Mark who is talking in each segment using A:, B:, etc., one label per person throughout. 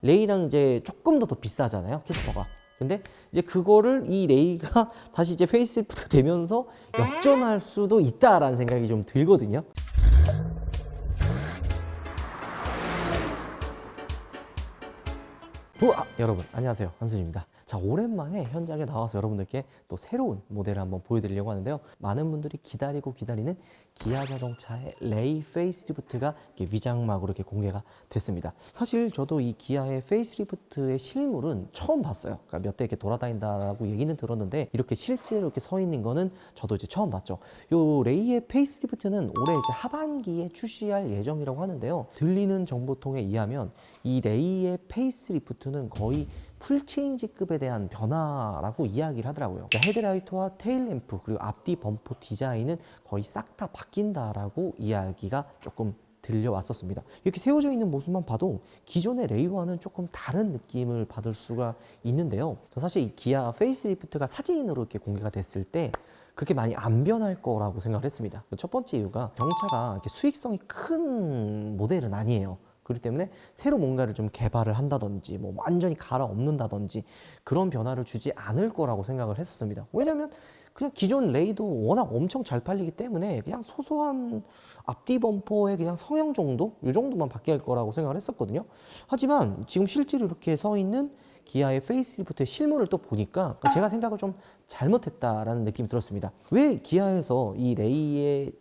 A: 레이랑 이제 조금 더 비싸잖아요, 캐스퍼가. 근데 이제 그거를 이 레이가 다시 이제 페이스리프트가 되면서 역전할 수도 있다라는 생각이 좀 들거든요. 여러분 안녕하세요, 한순입니다. 자, 오랜만에 현장에 나와서 여러분들께 또 새로운 모델을 한번 보여드리려고 하는데요. 많은 분들이 기다리는 기아 자동차의 레이 페이스리프트가 이렇게 위장막으로 이렇게 공개가 됐습니다. 사실 저도 이 기아의 페이스리프트의 실물은 처음 봤어요. 그러니까 몇 대 이렇게 돌아다닌다라고 얘기는 들었는데 이렇게 실제로 이렇게 서 있는 거는 저도 이제 처음 봤죠. 요 레이의 페이스리프트는 올해 이제 하반기에 출시할 예정이라고 하는데요. 들리는 정보통에 의하면 이 레이의 페이스리프트는 거의 풀체인지급에 대한 변화라고 이야기를 하더라고요. 그러니까 헤드라이트와 테일램프 그리고 앞뒤 범퍼 디자인은 거의 싹 다 바뀐다라고 이야기가 조금 들려왔었습니다. 이렇게 세워져 있는 모습만 봐도 기존의 레이와는 조금 다른 느낌을 받을 수가 있는데요. 저 사실 이 기아 페이스리프트가 사진으로 이렇게 공개가 됐을 때 그렇게 많이 안 변할 거라고 생각을 했습니다. 첫 번째 이유가 자동차가 이렇게 수익성이 큰 모델은 아니에요. 그렇기 때문에 새로 뭔가를 좀 개발을 한다든지 뭐 완전히 갈아엎는다든지 그런 변화를 주지 않을 거라고 생각을 했었습니다. 왜냐면 그냥 기존 레이도 워낙 엄청 잘 팔리기 때문에 그냥 소소한 앞뒤 범퍼의 그냥 성형 정도? 이 정도만 바뀔 거라고 생각을 했었거든요. 하지만 지금 실제로 이렇게 서 있는 기아의 페이스리프트의 실물을 또 보니까 제가 생각을 좀 잘못했다라는 느낌이 들었습니다. 왜 기아에서 이 레이의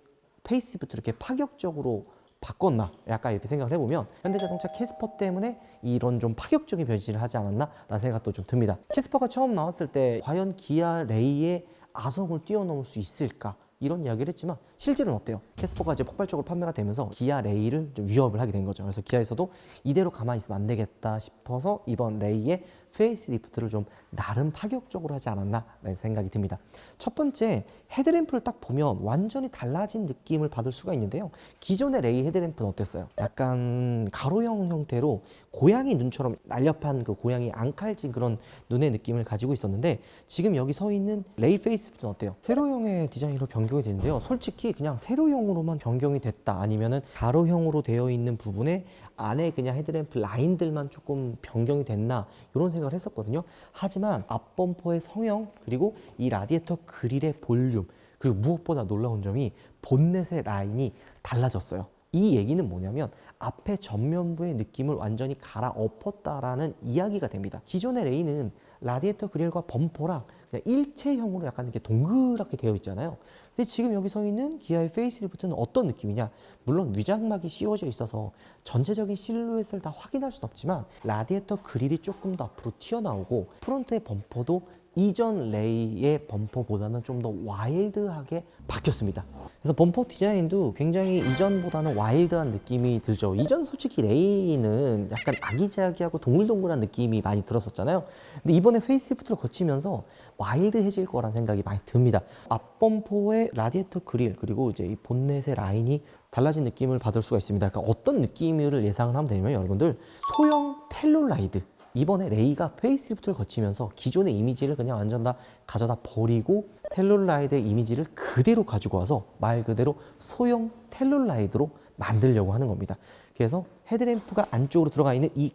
A: 페이스리프트를 이렇게 파격적으로 바꿨나? 약간 이렇게 생각을 해보면 현대자동차 캐스퍼 때문에 이런 좀 파격적인 변신을 하지 않았나? 라는 생각도 좀 듭니다. 캐스퍼가 처음 나왔을 때 과연 기아 레이의 아성을 뛰어넘을 수 있을까? 이런 이야기를 했지만 실제로는 어때요? 캐스퍼가 이제 폭발적으로 판매가 되면서 기아 레이를 좀 위협을 하게 된 거죠. 그래서 기아에서도 이대로 가만히 있으면 안 되겠다 싶어서 이번 레이의 페이스리프트를 좀 나름 파격적으로 하지 않았나 라는 생각이 듭니다. 첫 번째, 헤드램프를 딱 보면 완전히 달라진 느낌을 받을 수가 있는데요. 기존의 레이 헤드램프는 어땠어요? 약간 가로형 형태로 고양이 눈처럼 날렵한 그 고양이 앙칼진 그런 눈의 느낌을 가지고 있었는데 지금 여기 서 있는 레이 페이스리프트는 어때요? 세로형의 디자인으로 변경이 되는데요. 솔직히 그냥 세로형으로만 변경이 됐다 아니면은 가로형으로 되어 있는 부분에 안에 그냥 헤드램프 라인들만 조금 변경이 됐나 이런 생각을 했었거든요. 하지만 앞범퍼의 성형 그리고 이 라디에이터 그릴의 볼륨 그리고 무엇보다 놀라운 점이 본넷의 라인이 달라졌어요. 이 얘기는 뭐냐면 앞에 전면부의 느낌을 완전히 갈아엎었다라는 이야기가 됩니다. 기존의 레이는 라디에이터 그릴과 범퍼랑 그냥 일체형으로 약간 이렇게 동그랗게 되어 있잖아요. 근데 지금 여기 서 있는 기아의 페이스리프트는 어떤 느낌이냐? 물론 위장막이 씌워져 있어서 전체적인 실루엣을 다 확인할 수는 없지만 라디에이터 그릴이 조금 더 앞으로 튀어나오고 프론트의 범퍼도 이전 레이의 범퍼보다는 좀 더 와일드하게 바뀌었습니다. 그래서 범퍼 디자인도 굉장히 이전보다는 와일드한 느낌이 들죠. 이전 솔직히 레이는 약간 아기자기하고 동글동글한 느낌이 많이 들었었잖아요. 근데 이번에 페이스리프트를 거치면서 와일드해질 거란 생각이 많이 듭니다. 앞범퍼의 라디에이터 그릴 그리고 이제 이 본넷의 라인이 달라진 느낌을 받을 수가 있습니다. 그러니까 어떤 느낌을 예상을 하면 되냐면 여러분들 소형 텔룰라이드 이번에 레이가 페이스리프트를 거치면서 기존의 이미지를 그냥 완전 다 가져다 버리고 텔룰라이드의 이미지를 그대로 가지고 와서 말 그대로 소형 텔룰라이드로 만들려고 하는 겁니다. 그래서 헤드램프가 안쪽으로 들어가 있는 이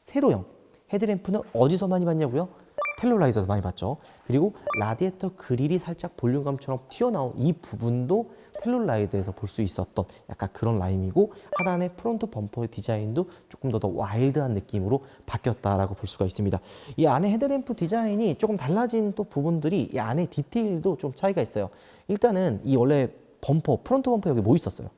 A: 세로형 헤드램프는 어디서 많이 봤냐고요? 텔룰라이드에서 많이 봤죠. 그리고 라디에이터 그릴이 살짝 볼륨감처럼 튀어나온 이 부분도 텔룰라이드에서 볼 수 있었던 약간 그런 라인이고 하단의 프론트 범퍼의 디자인도 조금 더 와일드한 느낌으로 바뀌었다라고 볼 수가 있습니다. 이 안에 헤드램프 디자인이 조금 달라진 또 부분들이 이 안에 디테일도 좀 차이가 있어요. 일단은 이 원래 범퍼, 프론트 범퍼 여기 뭐 있었어요?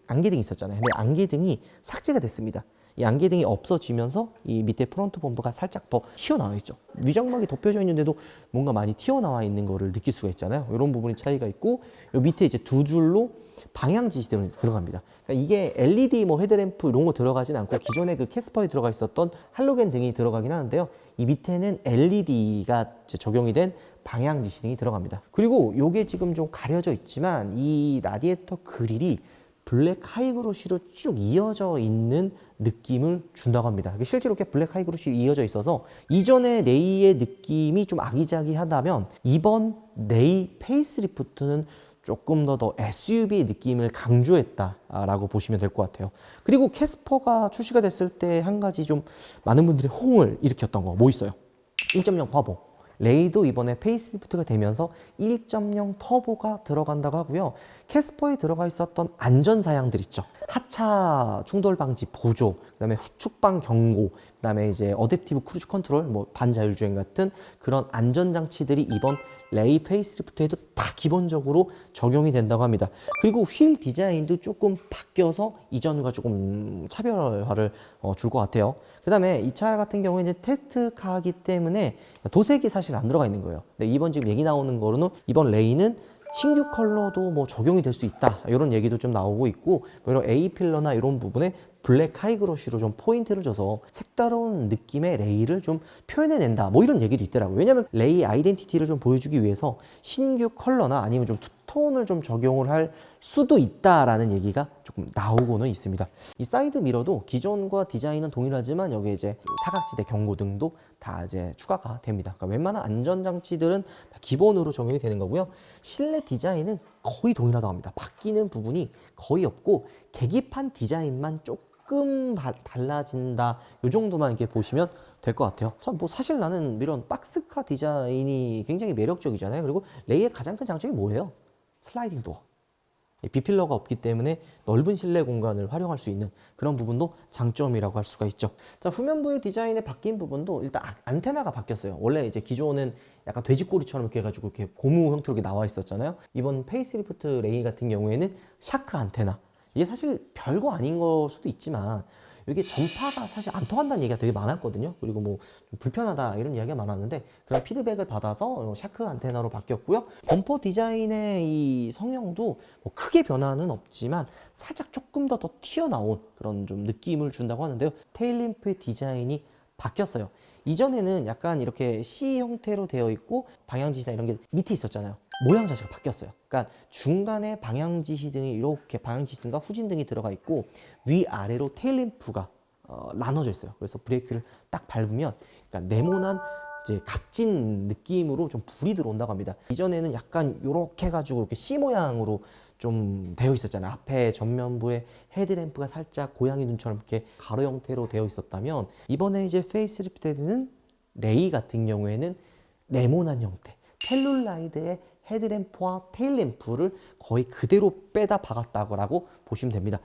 A: 안개등이 있었잖아요. 근데 안개등이 삭제가 됐습니다. 이 안개등이 없어지면서 이 밑에 프론트 범퍼가 살짝 더 튀어나와 있죠. 위장막이 덮여져 있는데도 뭔가 많이 튀어나와 있는 거를 느낄 수가 있잖아요. 이런 부분이 차이가 있고 요 밑에 이제 두 줄로 방향 지시등이 들어갑니다. 그러니까 이게 LED 뭐 헤드램프 이런 거 들어가진 않고 기존에 그 캐스퍼에 들어가 있었던 할로겐 등이 들어가긴 하는데요. 이 밑에는 LED가 적용이 된 방향 지시등이 들어갑니다. 그리고 요게 지금 좀 가려져 있지만 이 라디에이터 그릴이 블랙 하이그로시로 쭉 이어져 있는 느낌을 준다고 합니다. 실제로 이렇게 블랙 하이그로시 이어져 있어서 이전의 레이의 느낌이 좀 아기자기하다면 이번 레이 페이스리프트는 조금 더 SUV 느낌을 강조했다라고 보시면 될 것 같아요. 그리고 캐스퍼가 출시가 됐을 때 한 가지 좀 많은 분들이 호응을 일으켰던 거 뭐 있어요? 1.0 터보. 레이도 이번에 페이스리프트가 되면서 1.0 터보가 들어간다고 하고요. 캐스퍼에 들어가 있었던 안전 사양들 있죠. 하차 충돌 방지 보조, 그다음에 후축방 경고, 그다음에 이제 어댑티브 크루즈 컨트롤, 뭐 반자율주행 같은 그런 안전 장치들이 이번 레이 페이스리프트에도 다 기본적으로 적용이 된다고 합니다. 그리고 휠 디자인도 조금 바뀌어서 이전과 조금 차별화를 줄 것 같아요. 그 다음에 이 차 같은 경우에 이제 테스트카이기 때문에 도색이 사실 안 들어가 있는 거예요. 근데 이번 지금 얘기 나오는 거로는 이번 레이는 신규 컬러도 뭐 적용이 될 수 있다, 이런 얘기도 좀 나오고 있고, 뭐 이런 A 필러나 이런 부분에 블랙 하이그로시로 좀 포인트를 줘서 색다른 느낌의 레이를 좀 표현해낸다, 뭐 이런 얘기도 있더라고요. 왜냐면 레이 아이덴티티를 좀 보여주기 위해서 신규 컬러나 아니면 좀 투톤을 좀 적용을 할 수도 있다라는 얘기가 조금 나오고는 있습니다. 이 사이드 미러도 기존과 디자인은 동일하지만 여기에 이제 사각지대 경고등도 다 이제 추가가 됩니다. 그러니까 웬만한 안전장치들은 다 기본으로 적용이 되는 거고요. 실내 디자인은 거의 동일하다고 합니다. 바뀌는 부분이 거의 없고 계기판 디자인만 조금 달라진다, 이 정도만 이렇게 보시면 될 것 같아요. 뭐 사실 나는 이런 박스카 디자인이 굉장히 매력적이잖아요. 그리고 레이의 가장 큰 장점이 뭐예요? 슬라이딩 도어. B필러가 없기 때문에 넓은 실내 공간을 활용할 수 있는 그런 부분도 장점이라고 할 수가 있죠. 자, 후면부의 디자인에 바뀐 부분도 일단 안테나가 바뀌었어요. 원래 이제 기존은 약간 돼지꼬리처럼 이렇게 해가지고 이렇게 고무 형태로 이렇게 나와 있었잖아요. 이번 페이스리프트 레이 같은 경우에는 샤크 안테나. 이게 사실 별거 아닌 걸 수도 있지만 이게 전파가 사실 안 통한다는 얘기가 되게 많았거든요. 그리고 뭐 불편하다 이런 이야기가 많았는데 그런 피드백을 받아서 샤크 안테나로 바뀌었고요. 범퍼 디자인의 이 성형도 뭐 크게 변화는 없지만 살짝 조금 더 튀어나온 그런 좀 느낌을 준다고 하는데요. 테일램프의 디자인이 바뀌었어요. 이전에는 약간 이렇게 C 형태로 되어 있고 방향지시나 이런 게 밑에 있었잖아요. 모양 자체가 바뀌었어요. 그러니까 중간에 방향지시등이 이렇게 방향지시등과 후진등이 들어가 있고 위아래로 테일램프가 나눠져 있어요. 그래서 브레이크를 딱 밟으면 그러니까 네모난 이제 각진 느낌으로 좀 불이 들어온다고 합니다. 이전에는 약간 이렇게 해가지고 이렇게 C 모양으로 좀 되어 있었잖아요. 앞에 전면부에 헤드램프가 살짝 고양이 눈처럼 이렇게 가로 형태로 되어 있었다면 이번에 이제 페이스리프트는 레이 같은 경우에는 네모난 형태, 텔룰라이드의 헤드램프와 테일램프를 거의 그대로 빼다 박았다고 보시면 됩니다.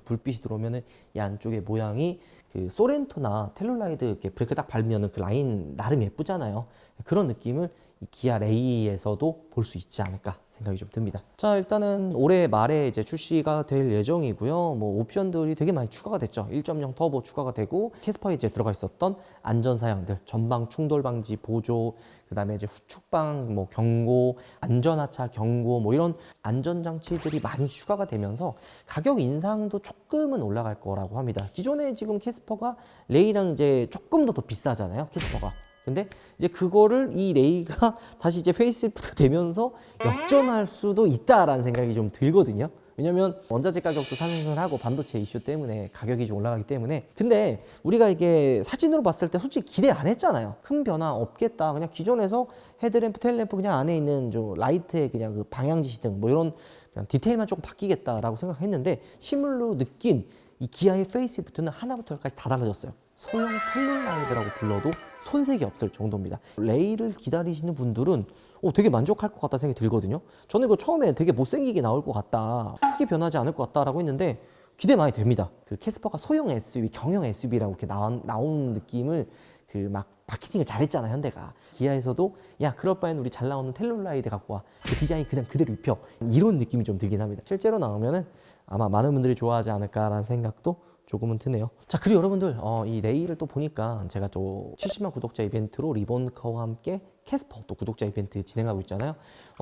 A: 불빛이 들어오면은 이 안쪽의 모양이 그 소렌토나 텔룰라이드 이렇게 브레이크 딱 밟으면은 그 라인 나름 예쁘잖아요. 그런 느낌을 이 기아 레이에서도 볼 수 있지 않을까 생각이 좀 듭니다. 자, 일단은 올해 말에 이제 출시가 될 예정이고요. 뭐 옵션들이 되게 많이 추가가 됐죠. 1.0 터보 추가가 되고 캐스퍼에 이제 들어가 있었던 안전 사양들, 전방 충돌 방지 보조, 그다음에 이제 후축방 뭐 경고, 안전하차 경고, 뭐 이런 안전 장치들이 많이 추가가 되면서 가격 인상도 조금은 올라갈 거라고 합니다. 기존에 지금 캐스퍼가 레이랑 이제 조금 더 비싸잖아요, 캐스퍼가. 근데 이제 그거를 이 레이가 다시 이제 페이스리프트가 되면서 역전할 수도 있다라는 생각이 좀 들거든요. 왜냐면 원자재 가격도 상승을 하고 반도체 이슈 때문에 가격이 좀 올라가기 때문에. 근데 우리가 이게 사진으로 봤을 때 솔직히 기대 안 했잖아요. 큰 변화 없겠다. 그냥 기존에서 헤드램프, 테일램프 그냥 안에 있는 저 라이트의 그냥 그 방향지시 등 뭐 이런 그냥 디테일만 조금 바뀌겠다라고 생각했는데 실물로 느낀 이 기아의 페이스리프트는 하나부터 열까지 다 달라졌어요. 소형 텔룰라이드라고 불러도 손색이 없을 정도입니다. 레이를 기다리시는 분들은 되게 만족할 것 같다 생각이 들거든요. 저는 이거 처음에 되게 못생기게 나올 것 같다, 크게 변하지 않을 것 같다라고 했는데 기대 많이 됩니다. 그 캐스퍼가 소형 SUV, 경형 SUV라고 이렇게 나온 느낌을 그 막 마케팅을 잘했잖아 현대가. 기아에서도 야 그럴 바에는 우리 잘 나오는 텔룰라이드 갖고 와, 그 디자인 그냥 그대로 입혀, 이런 느낌이 좀 들긴 합니다. 실제로 나오면은 아마 많은 분들이 좋아하지 않을까라는 생각도 조금은 드네요. 자, 그리고 여러분들 이 레이를 또 보니까 제가 또 70만 구독자 이벤트로 리본커와 함께 캐스퍼 또 구독자 이벤트 진행하고 있잖아요.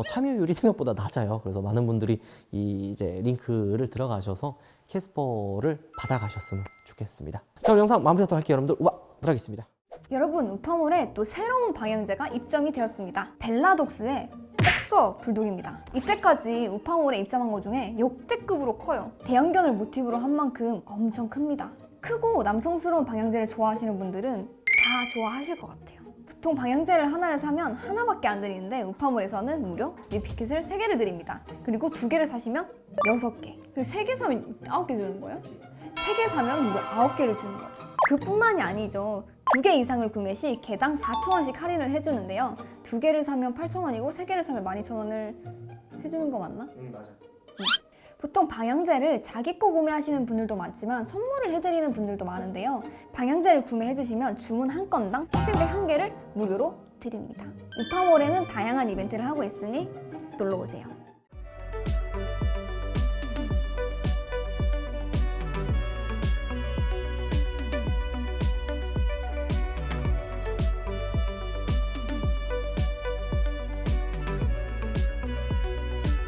A: 참여율이 생각보다 낮아요. 그래서 많은 분들이 이 이제 링크를 들어가셔서 캐스퍼를 받아가셨으면 좋겠습니다. 자, 그럼 영상 마무리하도록 할게요. 여러분들 들어가겠습니다.
B: 여러분, 우파몰에 또 새로운 방향제가 입점이 되었습니다. 벨라독스의 폭서 불독입니다. 이때까지 우파몰에 입점한 것 중에 역대급으로 커요. 대형견을 모티브로 한 만큼 엄청 큽니다. 크고 남성스러운 방향제를 좋아하시는 분들은 다 좋아하실 것 같아요. 보통 방향제를 하나를 사면 하나밖에 안 드리는데 우파몰에서는 무려 리필킷을 3개를 드립니다. 그리고 2개를 사시면 6개. 그리고 3개 사면 9개 주는 거예요? 3개 사면 무려 9개를 주는 거죠. 그뿐만이 아니죠. 2개 이상을 구매 시 개당 4,000원씩 할인을 해주는데요. 2개를 사면 8,000원이고 3개를 사면 12,000원을 해주는 거 맞나?
A: 맞아.
B: 보통 방향제를 자기 거 구매하시는 분들도 많지만 선물을 해드리는 분들도 많은데요. 방향제를 구매해주시면 주문 한 건당 쇼핑백 1개를 무료로 드립니다. 우파몰에는 다양한 이벤트를 하고 있으니 놀러오세요.